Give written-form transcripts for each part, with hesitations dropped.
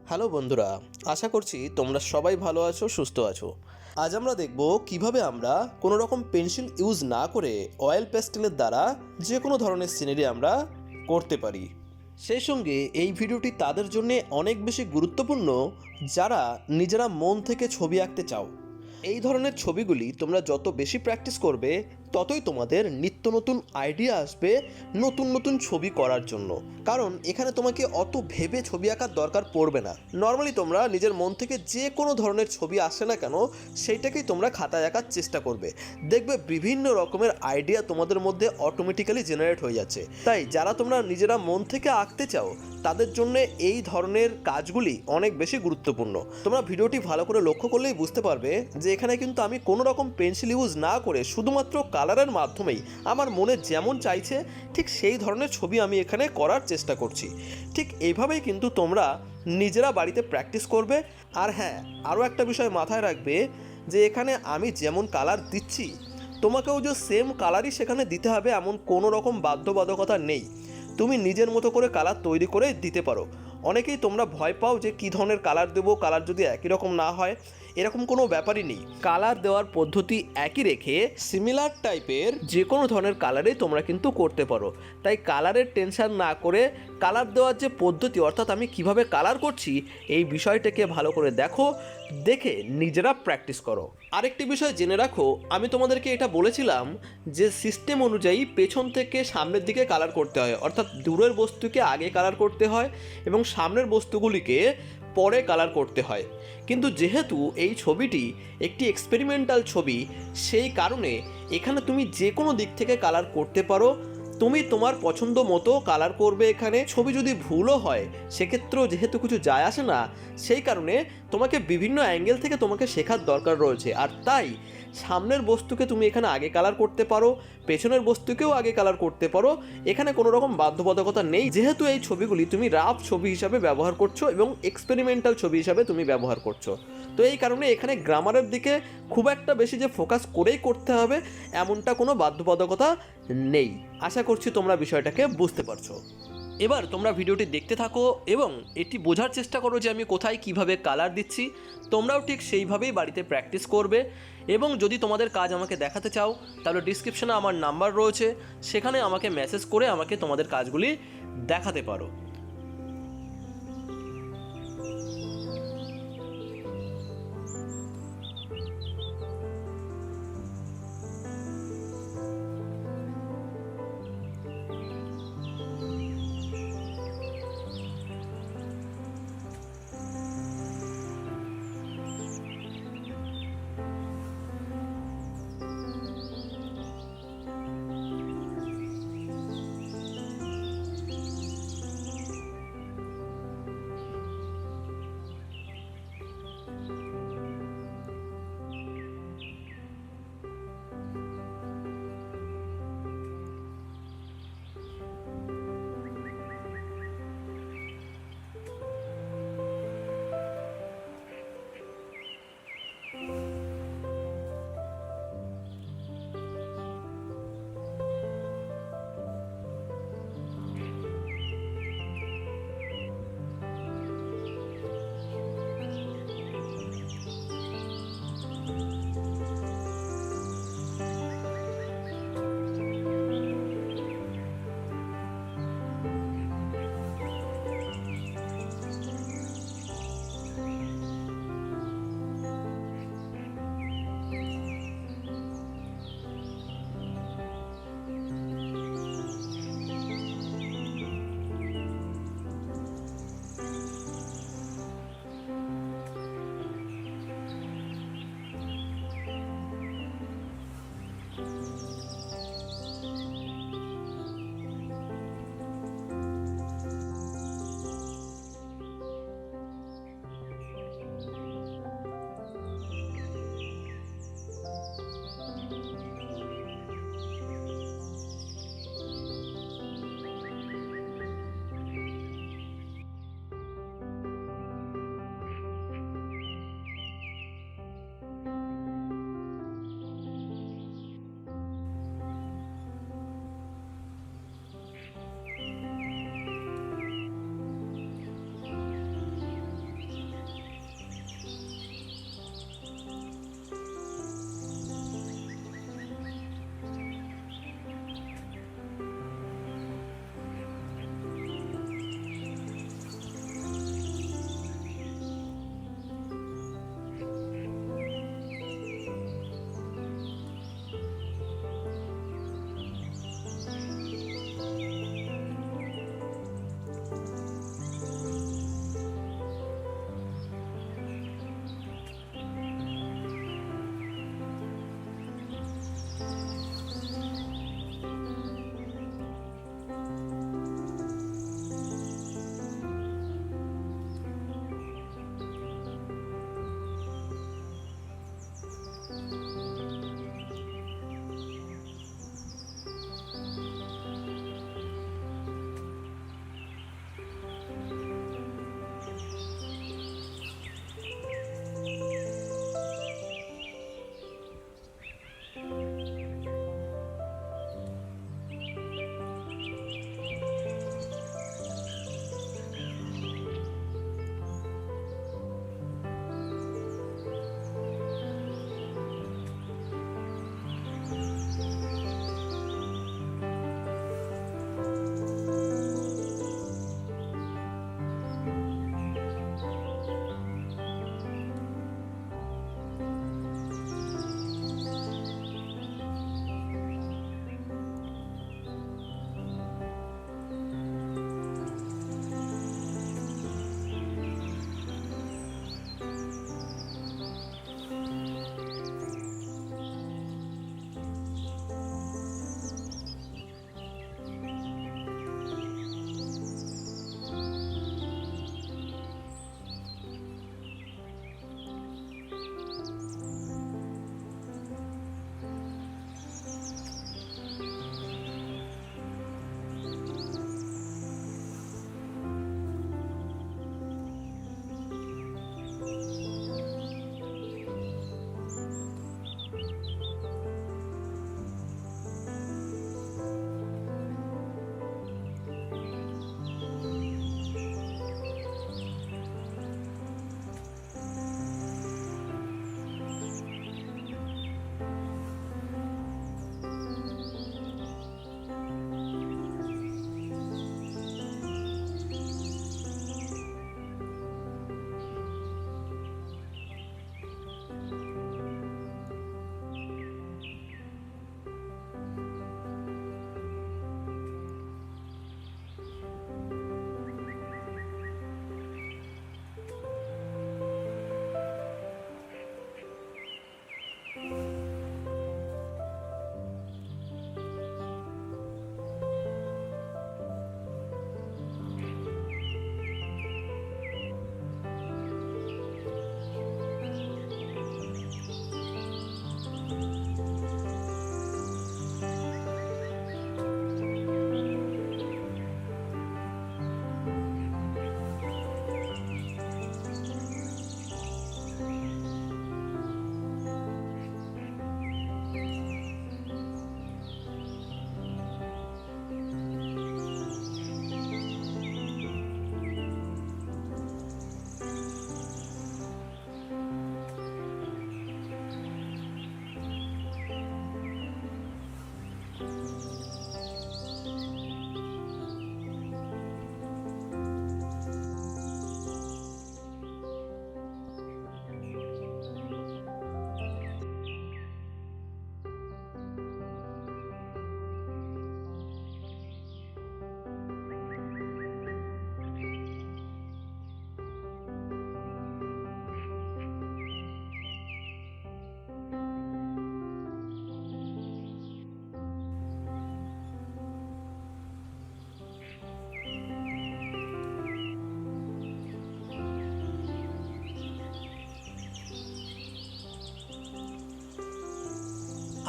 Hello বন্ধুরা, আশা করছি তোমরা সবাই ভালো আছো, সুস্থ আছো। আজ আমরা দেখব কিভাবে আমরা কোনো রকম পেন্সিল ইউজ না করে অয়েল প্যাস্টেলের দ্বারা যে কোনো ধরনের সিনারি আমরা করতে পারি। সেই সঙ্গে এই ভিডিওটি তাদের জন্য অনেক বেশি গুরুত্বপূর্ণ যারা নিজেরা মন থেকে ছবি আঁকতে চাও। এই ধরনের ছবিগুলি তোমরা যত বেশি প্র্যাকটিস করবে ততই তোমাদের নিত্য নতুন আইডিয়া আসবে নতুন নতুন ছবি করার জন্য। কারণ এখানে তোমাকে অত ভেবে ছবি আঁকার দরকার পড়বে না। নর্মালি তোমরা নিজের মন থেকে যে কোনো ধরনের ছবি আসে না কেন সেইটাকেই তোমরা খাতায় আঁকার চেষ্টা করবে। দেখবে বিভিন্ন রকমের আইডিয়া তোমাদের মধ্যে অটোমেটিক্যালি জেনারেট হয়ে যাচ্ছে। তাই যারা তোমরা নিজেরা মন থেকে আঁকতে চাও তাদের জন্য এই ধরনের কাজগুলি অনেক বেশি গুরুত্বপূর্ণ। তোমরা ভিডিওটি ভালো করে লক্ষ্য করলেই বুঝতে পারবে যে এখানে কিন্তু আমি কোনো রকম পেন্সিল ইউজ না করে শুধুমাত্র কালারের মাধ্যমেই আমার মনে যেমন চাইছে ঠিক সেই ধরনের ছবি আমি এখানে করার চেষ্টা করছি। ঠিক এইভাবেই কিন্তু তোমরা নিজেরা বাড়িতে প্র্যাকটিস করবে। আর হ্যাঁ, আরও একটা বিষয় মাথায় রাখবে যে এখানে আমি যেমন কালার দিচ্ছি তোমাকেও যে সেম কালারই সেখানে দিতে হবে এমন কোনো রকম বাধ্যবাধকতা নেই। তুমি নিজের মতো করে কালার তৈরি করে দিতে পারো। অনেকেই তোমরা ভয় পাও যে কী ধরনের কালার দেবো, কালার যদি একই রকম না হয়। এরকম কোনো ব্যাপারই নেই। কালার দেওয়ার পদ্ধতি একই রেখে সিমিলার টাইপের যে কোনো ধরনের কালারেই তোমরা কিন্তু করতে পারো। তাই কালারের টেনশন না করে কালার দেওয়ার যে পদ্ধতি, অর্থাৎ আমি কিভাবে কালার করছি এই বিষয়টাকে ভালো করে দেখো, দেখে নিজেরা প্র্যাকটিস করো। আরেকটি বিষয় জেনে রাখো, আমি তোমাদেরকে এটা বলেছিলাম যে সিস্টেম অনুযায়ী পেছন থেকে সামনের দিকে কালার করতে হয়, অর্থাৎ দূরের বস্তুকে আগে কালার করতে হয় এবং সামনের বস্তুগুলিকে পরে কালার করতে হয়। কিন্তু যেহেতু এই ছবিটি একটি এক্সপেরিমেন্টাল ছবি, সেই কারণে এখানে তুমি যে কোনো দিক থেকে কালার করতে পারো। তুমি তোমার পছন্দ মতো কালার করবে। এখানে ছবি যদি ভুলও হয় সেক্ষেত্রেও যেহেতু কিছু যায় আসে না, সেই কারণে তোমাকে বিভিন্ন অ্যাঙ্গেল থেকে তোমাকে শেখার দরকার রয়েছে। আর তাই সামনের বস্তুকে তুমি এখানে আগে কালার করতে পারো, পেছনের বস্তুকেও আগে কালার করতে পারো। এখানে কোনো রকম বাধ্যবাধকতা নেই, যেহেতু এই ছবিগুলি তুমি রাফ ছবি হিসাবে ব্যবহার করছো এবং এক্সপেরিমেন্টাল ছবি হিসাবে তুমি ব্যবহার করছো। তো এই কারণে এখানে গ্রামারের দিকে খুব একটা বেশি যে ফোকাস করেই করতে হবে এমনটা কোনো বাধ্যবাধকতা নেই। আশা করছি তোমরা বিষয়টাকে বুঝতে পারছো। এবার তোমরা ভিডিওটি দেখতে থাকো এবং এটি বোঝার চেষ্টা করো যে আমি কোথায় কিভাবে কালার দিচ্ছি। তোমরাও ঠিক সেইভাবেই বাড়িতে প্র্যাকটিস করবে। এবং যদি তোমাদের কাজ আমাকে দেখাতে চাও তাহলে ডিসক্রিপশনে আমার নাম্বার রয়েছে, সেখানে আমাকে মেসেজ করে আমাকে তোমাদের কাজগুলি দেখাতে পারো।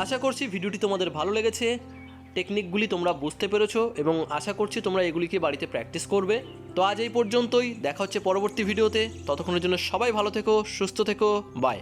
আশা করছি ভিডিওটি তোমাদের ভালো লেগেছে, টেকনিকগুলি তোমরা বুঝতে পেরেছো এবং আশা করছি তোমরা এগুলিকে বাড়িতে প্র্যাকটিস করবে। তো আজ এই পর্যন্তই, দেখা হচ্ছে পরবর্তী ভিডিওতে। ততক্ষণের জন্য সবাই ভালো থেকো, সুস্থ থেকো, বাই।